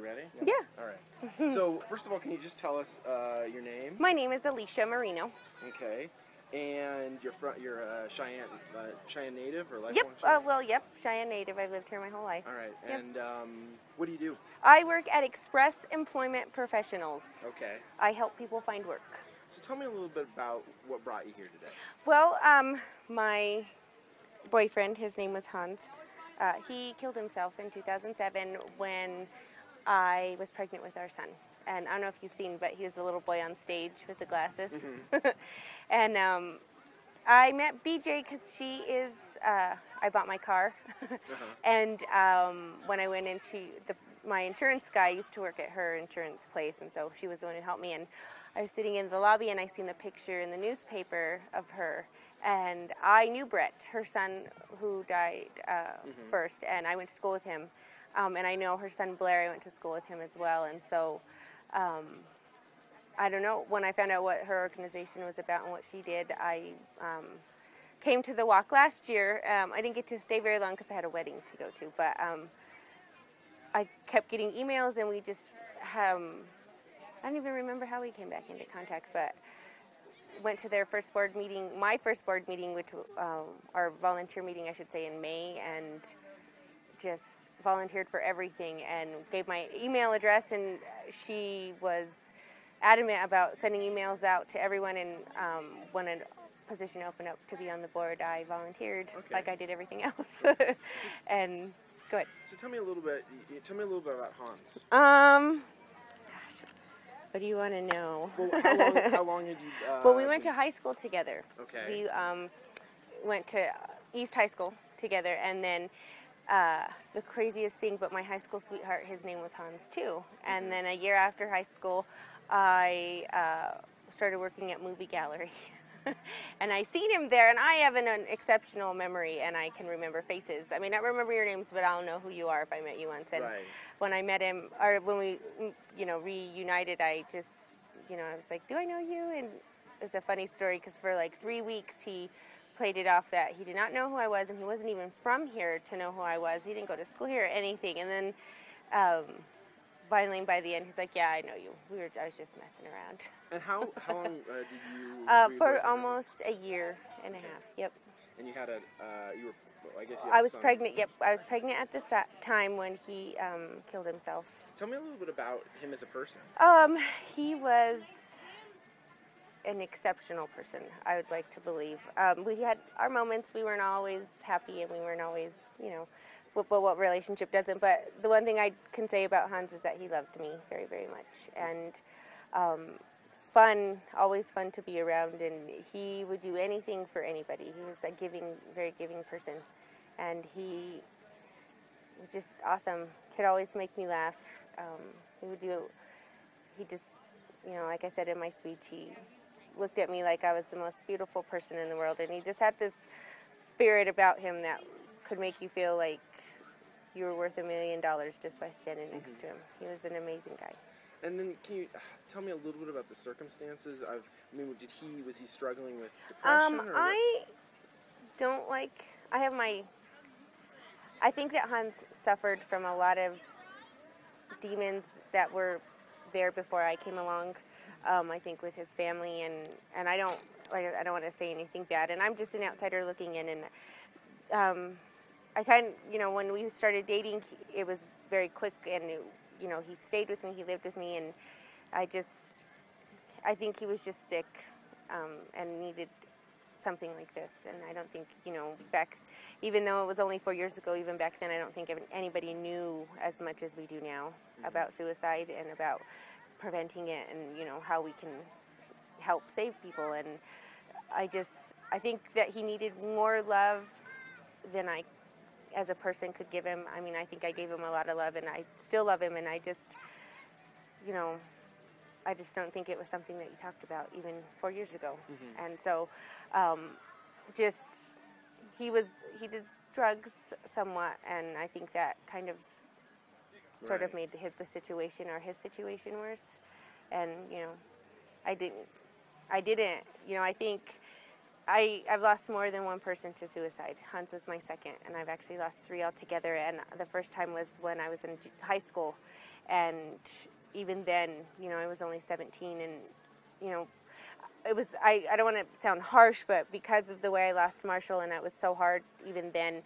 ready? Yeah. All right. So, first of all, can you just tell us your name? My name is Allysha Moreno. Okay. And you're Cheyenne native or lifelong Yep. Cheyenne? Yep. Cheyenne native. I've lived here my whole life. All right. Yep. And what do you do? I work at Express Employment Professionals. Okay. I help people find work. So tell me a little bit about what brought you here today. Well, my boyfriend, his name was Hans. He killed himself in 2007 when I was pregnant with our son. And I don't know if you've seen, but he was the little boy on stage with the glasses. Mm-hmm. And I met BJ because she is, I bought my car. And when I went in, my insurance guy used to work at her insurance place, and so she was the one who helped me. And I was sitting in the lobby, and I seen the picture in the newspaper of her. And I knew Brett, her son, who died first, and I went to school with him. And I know her son Blair, I went to school with him as well. And so, I don't know, when I found out what her organization was about and what she did, I came to the walk last year. I didn't get to stay very long because I had a wedding to go to, but I kept getting emails, and we just, I don't even remember how we came back into contact, but went to their first board meeting, my first board meeting, which our volunteer meeting, I should say, in May, and just volunteered for everything and gave my email address, and she was adamant about sending emails out to everyone, and when a position opened up to be on the board, I volunteered like I did everything else. And go ahead. So tell me a little bit about Hans. What do you want to know? Well, how long had you... well, we went to high school together. Okay. We went to East High School together, and then the craziest thing, but my high school sweetheart, his name was Hans too. And then a year after high school, I started working at Movie Gallery. And I seen him there, and I have an exceptional memory, and I can remember faces. I mean, I remember your names, but I don't know who you are if I met you once. And when I met him, or when we, reunited, I just, I was like, do I know you? And it's a funny story, because for like 3 weeks, he played it off that he did not know who I was, and he wasn't even from here to know who I was. He didn't go to school here or anything. And then finally, by the end, he's like, yeah, I know you. I was just messing around. And how long did you... for almost a year and a half, yep. And you had I was pregnant, yep. I was pregnant at the time when he killed himself. Tell me a little bit about him as a person. He was an exceptional person, I would like to believe. We had our moments. We weren't always happy, and we weren't always, but what relationship doesn't? But the one thing I can say about Hans is that he loved me very, very much, and always fun to be around, and he would do anything for anybody. He was a very giving person, and he was just awesome. Could always make me laugh. He just, like I said in my speech, he looked at me like I was the most beautiful person in the world, and he just had this spirit about him that could make you feel like you were worth $1 million just by standing next to him. He was an amazing guy. And then can you tell me a little bit about the circumstances? Was he struggling with depression? I think that Hans suffered from a lot of demons that were there before I came along. I think with his family, and I don't want to say anything bad, and I'm just an outsider looking in, and when we started dating, it was very quick, and he stayed with me, he lived with me, and I think he was just sick and needed something like this. And I don't think, even though it was only 4 years ago, even back then, I don't think anybody knew as much as we do now about suicide and about preventing it, and how we can help save people. And I think that he needed more love than I as a person could give him. I mean, I think I gave him a lot of love, and I still love him, and I just don't think it was something that you talked about even 4 years ago. And so he did drugs somewhat, and I think that kind of sort of made his situation worse. And I think I've lost more than one person to suicide. Hans was my second, and I've actually lost 3 altogether. And the first time was when I was in high school, And even then, I was only 17, and, it was, I don't want to sound harsh, but because of the way I lost Marshall, and it was so hard, even then,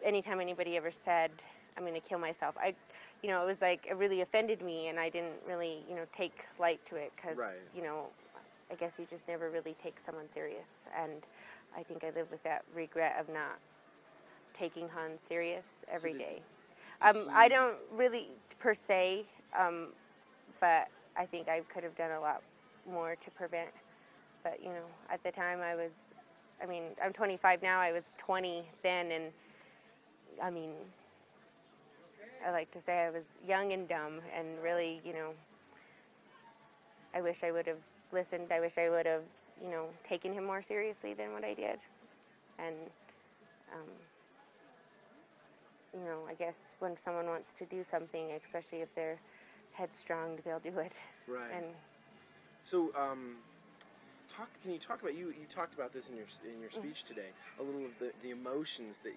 anytime anybody ever said, I'm going to kill myself, it was like, it really offended me, and I didn't really, take light to it, because, Right. I guess you just never really take someone serious, and I think I live with that regret of not taking Hans serious every day. I don't really, per se, but I think I could have done a lot more to prevent. But, at the time I'm 25 now, I was 20 then, and, I like to say I was young and dumb, and really, I wish I would have listened. I wish I would have, taken him more seriously than what I did. And, I guess when someone wants to do something, especially if they're headstrong, they'll do it. Right. And so, can you talk about you talked about this in your speech today, a little of the emotions that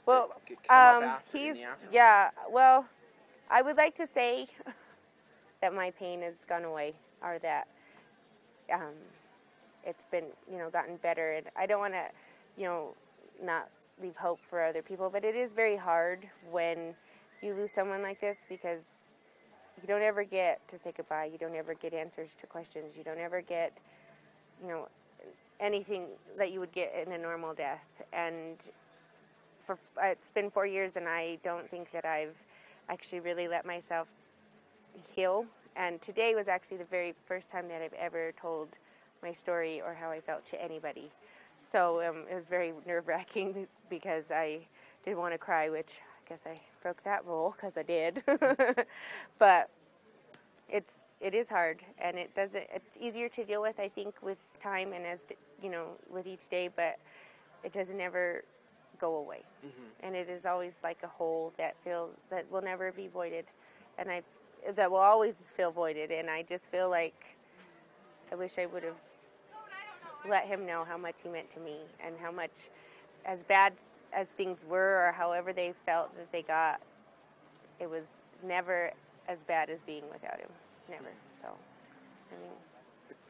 well, that come up after, he's in the aftermath. yeah. Well, I would like to say that my pain has gone away, or that it's been gotten better, and I don't want to not leave hope for other people, but it is very hard when you lose someone like this, because you don't ever get to say goodbye. You don't ever get answers to questions. You don't ever get anything that you would get in a normal death. And it's been 4 years, and I don't think that I've actually really let myself heal. And today was actually the very first time that I've ever told my story or how I felt to anybody. So it was very nerve-wracking, because I did want to cry, which I guess I broke that rule, because I did. But it is hard, and it's easier to deal with, I think, with time and with each day, but it doesn't ever go away. Mm-hmm. And it is always like a hole that will never be voided, and that will always feel voided. And I just feel like I wish I would have let him know how much he meant to me, and how much, as bad as things were, or however they felt that they got, it was never as bad as being without him. Never. So,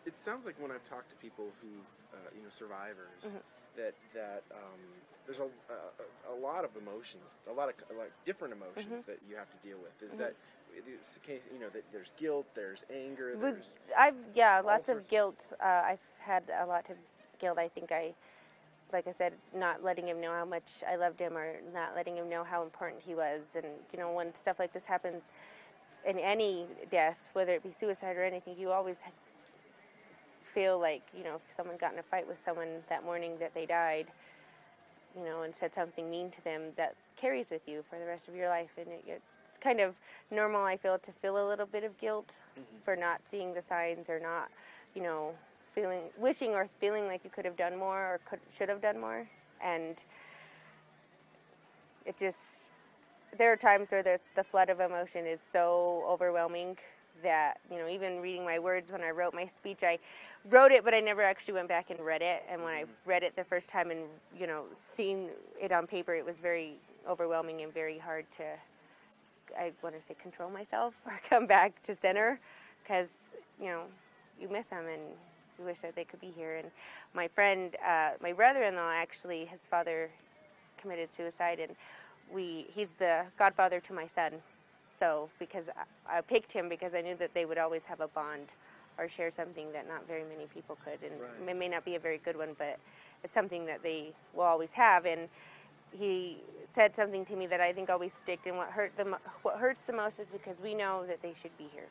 it sounds like when I've talked to people who've survivors, mm-hmm. that there's a lot of emotions, a lot of different emotions, mm-hmm. that you have to deal with. Is mm-hmm. that it's the case? That there's guilt, there's anger, there's lots of guilt. I've had a lot of guilt. I think like I said, not letting him know how much I loved him, or not letting him know how important he was. And when stuff like this happens in any death, whether it be suicide or anything, you always feel like, if someone got in a fight with someone that morning that they died, and said something mean to them, that carries with you for the rest of your life. And it's kind of normal, I feel, to feel a little bit of guilt, mm-hmm. for not seeing the signs, or not, wishing or feeling like you could have done more, or should have done more. And there are times where the flood of emotion is so overwhelming that, even reading my words when I wrote my speech, I wrote it, but I never actually went back and read it. And when I read it the first time and, seeing it on paper, it was very overwhelming and very hard to, I want to say, control myself or come back to center, because, you miss them and you wish that they could be here. And my friend, my brother-in-law, actually, his father committed suicide, and he's the godfather to my son. So, because I picked him because I knew that they would always have a bond or share something that not very many people could. And right. It may not be a very good one, but it's something that they will always have. And he said something to me that I think always sticked. And what hurts the most is because we know that they should be here.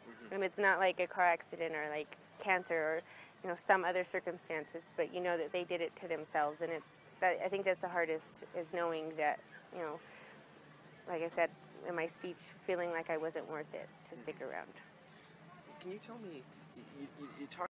Mm-hmm. And it's not like a car accident or like cancer or some other circumstances, but you know that they did it to themselves. And I think that's the hardest, is knowing that, like I said in my speech, feeling like I wasn't worth it to stick around. Can you tell me, you talked